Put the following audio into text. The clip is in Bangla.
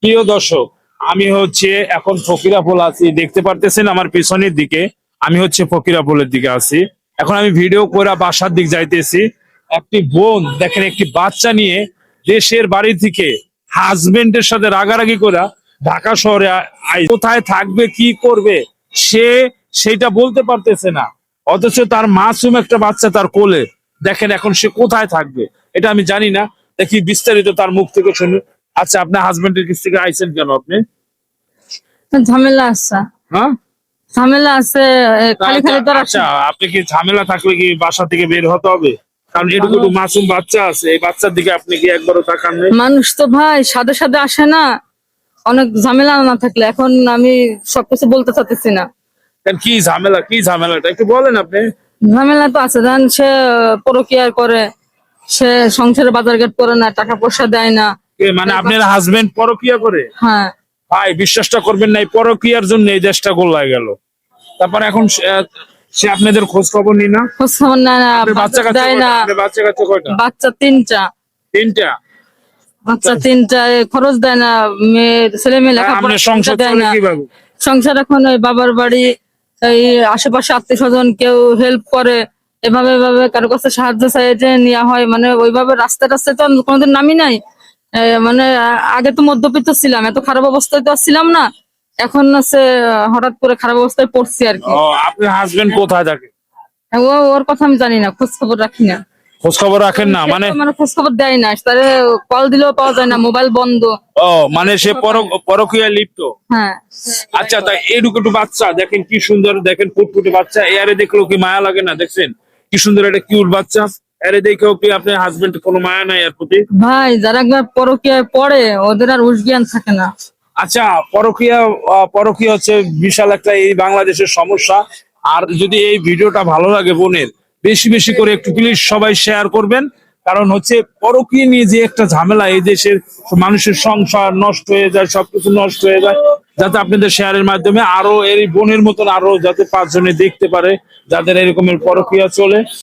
প্রিয় দর্শক, আমি এখন ফকিরাপুল আছি, দেখতে পারতেছেন আমার পিছনের দিকে। আমি ফকিরাপুলের দিকে আছি। এখন আমি ভিডিও করে বাসার দিক যাইতেছি। একটি বোন দেখেন, একটি বাচ্চা নিয়ে দেশের বাড়ি থেকে হাজবেন্ডের সাথে রাগারাগি করে ঢাকা শহরে কোথায় থাকবে, কি করবে সে সেইটা বলতে পারতেছে না। অথচ তার মাসুম একটা বাচ্চা তার কোলে। দেখেন এখন সে কোথায় থাকবে এটা আমি জানি না। দেখি বিস্তারিত তার মুখ থেকে শুনি। আচ্ছা, আপনার হাজবেন্ডের কাছ থেকে আইছেন কেন আপনি? ঝামেলা আছে। হ্যাঁ, ঝামেলা আছে। খালি খালি তো আচ্ছা, আপনি কি ঝামেলা থাকলে কি বাসা থেকে বের হতে হবে? কারণ এটুকু মাসুম বাচ্চা আছে, এই বাচ্চার দিকে আপনি কি একবারও তাকান নাই? মানুষ তো ভাই সাথে সাথে আসে না। অনেক ঝামেলা না থাকলে এখন আমি সবকিছু বলতে চাচ্ছি না। কেন, কি ঝামেলা, কি ঝামেলাটা একটু বলেন আপনি। ঝামেলা তো আছে, জান সে পরকীয়া করে, সে সংসারে বাজারঘাট করে না, টাকা পয়সা দেয় না। মানে আপনার হাজবেন্ড পরকিয়া করে? হ্যাঁ। ভাই, বিশ্বাসটা করবেন না, এই পরকিয়ার জন্য এই দেশটা গোল্লায় গেল। তারপর এখন সে আপনাদের খোঁজ খবর নি না? খোঁজ খবর নেয় না, আপনার বাচ্চা কাচ্চা দেয় কয়টা? না। আপনার বাচ্চা কাচ্চা কয়টা? বাচ্চা তিনটা। তিনটা? বাচ্চা তিনটা, খরচ দেয় না। মেয়ের ছেলে মেয়ে লেখাপড়া আপনার সংসার দেয় চলে না। কিভাবে? সংসার এখন ওই বাবার বাড়ি, এই আশেপাশে আত্মীয় স্বজন কেউ হেল্প করে, এভাবে এভাবে কারো কাছে সাহায্য চাইতে নেওয়া হয়। মানে ওইভাবে রাস্তায় রাস্তায় তো কোনোদিন নামি নাই। মানে আগে তো মধ্যবিত্ত ছিলাম, এত খারাপ অবস্থায় তো আর ছিলাম না। এখন হচ্ছে হঠাৎ করে খারাপ অবস্থায় পড়ছি আর কি। ও, আপনার হাজবেন্ড কোথায় থাকে? ওর কথা আমি জানি না, খোঁজ খবর রাখি না। খোঁজ খবর রাখেন না মানে? মানে খোঁজ খবর দেয় না, তারে কল দিলেও পাওয়া যায় না, মোবাইল বন্ধ। ও, মানে সে পরকীয়ায় লিপ্ত। হ্যাঁ। আচ্ছা, তাই এটুকু একটু বাচ্চা দেখেন কি সুন্দর, দেখেন ফুটফুটে বাচ্চা। এরে দেখলেও কি মায়া লাগে না? দেখছেন কি সুন্দর একটা কিউট বাচ্চা। এরে দেখেও কি আপনার হাজবেন্ড কোনো মায়া নাই এর প্রতি? ভাই যারা একবার পরকীয়ায় পড়ে ওদের আর হুঁশ জ্ঞান থাকে না। আচ্ছা, পরকীয়া হচ্ছে বিশাল একটা এই বাংলাদেশের সমস্যা। আর যদি এই ভিডিওটা ভালো লাগে বোনের, বেশি বেশি করে একটু প্লিজ সবাই শেয়ার করবেন। কারণ পরকীয়া নিয়ে যে একটা ঝামেলা, এই দেশের মানুষের সংসার নষ্ট হয়ে যায়, সবকিছু নষ্ট হয়ে যায়। যাতে আপনাদের শেয়ারের মাধ্যমে আরো এই বোনের মতন আরো যাতে 5 জনে দেখতে পারে যাদের এরকমের পরকীয়া চলে।